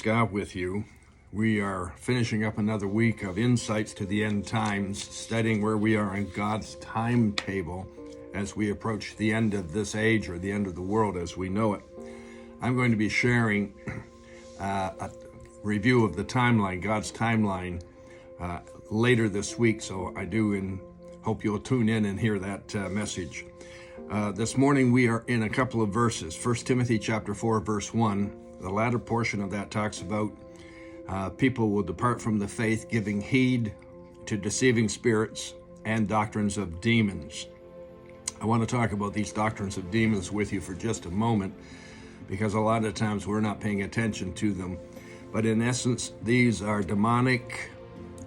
praise God with you. We are finishing up another week of insights to the end times, studying where we are in God's timetable as we approach the end of this age or the end of the world as we know it. I'm going to be sharing a review of the timeline, God's timeline, later this week, so I do and hope you'll tune in and hear that message. This morning we are in a couple of verses. 1 Timothy chapter 4, verse 1. The latter portion of that talks about people will depart from the faith, giving heed to deceiving spirits and doctrines of demons. I want to talk about these doctrines of demons with you for just a moment, because a lot of times we're not paying attention to them. But in essence, these are demonic,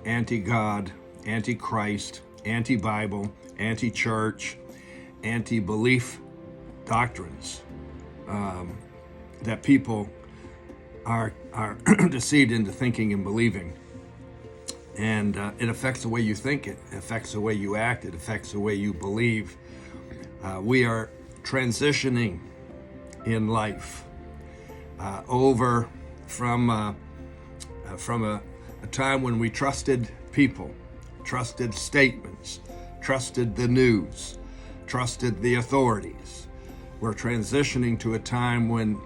anti-God, anti-Christ, anti-Bible, anti-church, anti-belief doctrines that people are deceived into thinking and believing. And it affects the way you think, it affects the way you act, it affects the way you believe. We are transitioning in life over from a time when we trusted people, trusted statements, trusted the news, trusted the authorities. We're transitioning to a time when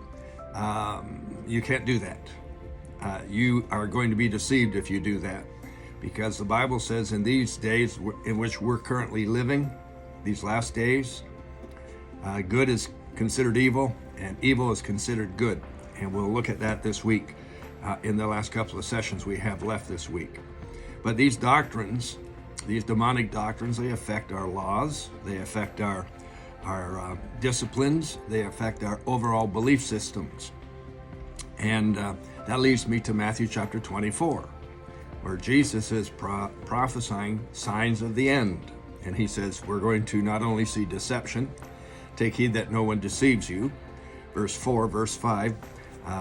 you can't do that. You are going to be deceived if you do that, because the Bible says in these days in which we're currently living, these last days, good is considered evil and evil is considered good. And we'll look at that this week in the last couple of sessions we have left this week. But these doctrines, these demonic doctrines, they affect our laws, they affect our disciplines, they affect our overall belief systems. And that leads me to Matthew chapter 24, where Jesus is prophesying signs of the end. And he says, we're going to not only see deception, take heed that no one deceives you. Verse 4, verse 5,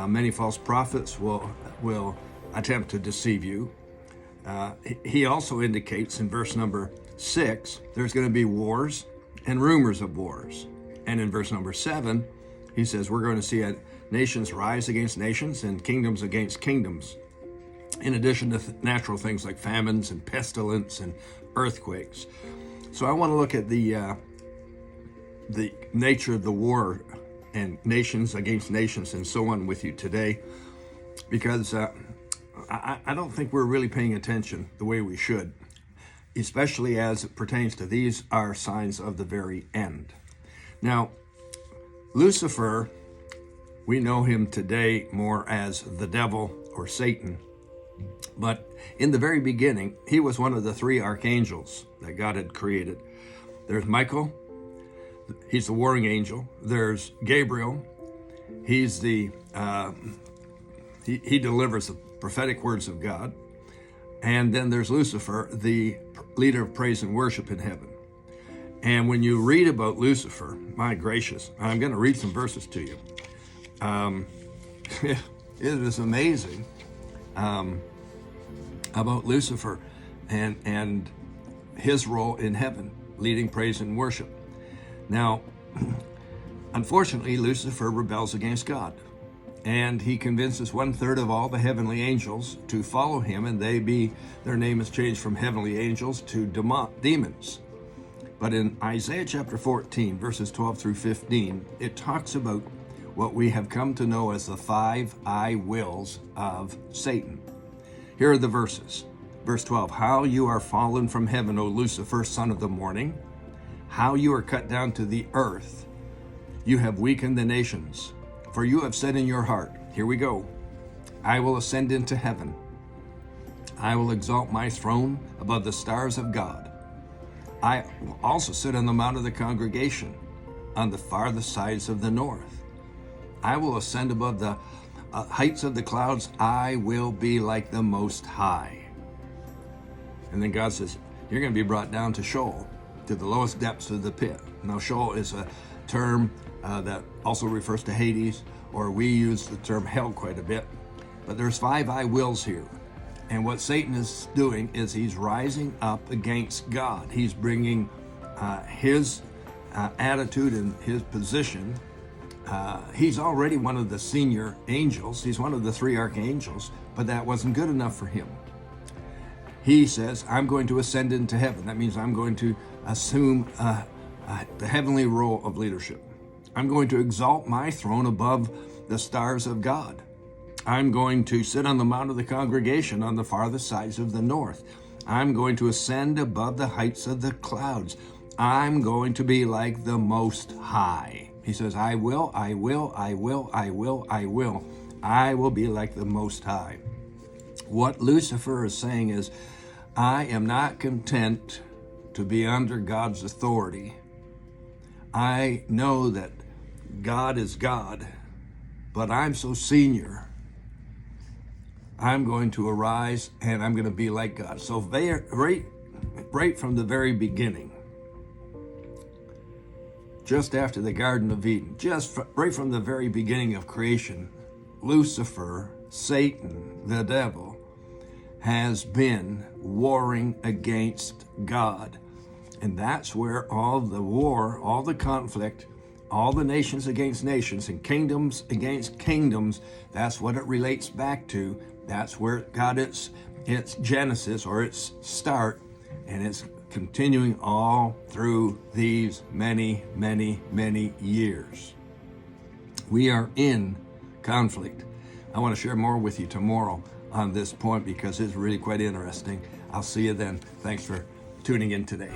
many false prophets will attempt to deceive you. He also indicates in verse number 6, there's going to be wars and rumors of wars. And in verse number 7, he says we're going to see nations rise against nations and kingdoms against kingdoms, in addition to natural things like famines and pestilence and earthquakes. So I want to look at the nature of the war and nations against nations and so on with you today, because I don't think we're really paying attention the way we should, especially as it pertains to these are signs of the very end. Now, Lucifer, we know him today more as the devil or Satan, but in the very beginning, he was one of the three archangels that God had created. There's Michael, he's the warring angel. There's Gabriel, he's the he delivers the prophetic words of God. And then there's Lucifer, the leader of praise and worship in heaven. And when you read about Lucifer, my gracious, I'm going to read some verses to you. It is amazing about Lucifer and his role in heaven, leading praise and worship. Now, unfortunately, Lucifer rebels against God, and he convinces 1/3 of all the heavenly angels to follow him, and their name is changed from heavenly angels to demons. But in Isaiah chapter 14, verses 12 through 15, it talks about what we have come to know as the 5 I wills of Satan. Here are the verses. Verse 12, how you are fallen from heaven, O Lucifer, son of the morning, how you are cut down to the earth. You have weakened the nations, for you have said in your heart, here we go, I will ascend into heaven. I will exalt my throne above the stars of God. I will also sit on the mount of the congregation on the farthest sides of the north. I will ascend above the heights of the clouds. I will be like the Most High. And then God says, you're going to be brought down to Sheol, to the lowest depths of the pit. Now, Sheol is a term that also refers to Hades, or we use the term hell quite a bit. But there's 5 I wills here. And what Satan is doing is he's rising up against God. He's bringing his attitude and his position He's already one of the senior angels. He's one of the three archangels, but that wasn't good enough for him. He says, I'm going to ascend into heaven. That means I'm going to assume the heavenly role of leadership. I'm going to exalt my throne above the stars of God. I'm going to sit on the mount of the congregation on the farthest sides of the north. I'm going to ascend above the heights of the clouds. I'm going to be like the Most High. He says, I will be like the Most High. What Lucifer is saying is, I am not content to be under God's authority. I know that God is God, but I'm so senior. I'm going to arise and I'm going to be like God. So right from the very beginning, just after the Garden of Eden, right from the very beginning of creation, Lucifer, Satan, the devil, has been warring against God. And that's where all the war, all the conflict, all the nations against nations and kingdoms against kingdoms, that's what it relates back to. That's where it got its genesis or its start, and it's continuing all through these many years. We are in conflict. I want to share more with you tomorrow on this point because it's really quite interesting. I'll see you then. Thanks for tuning in today.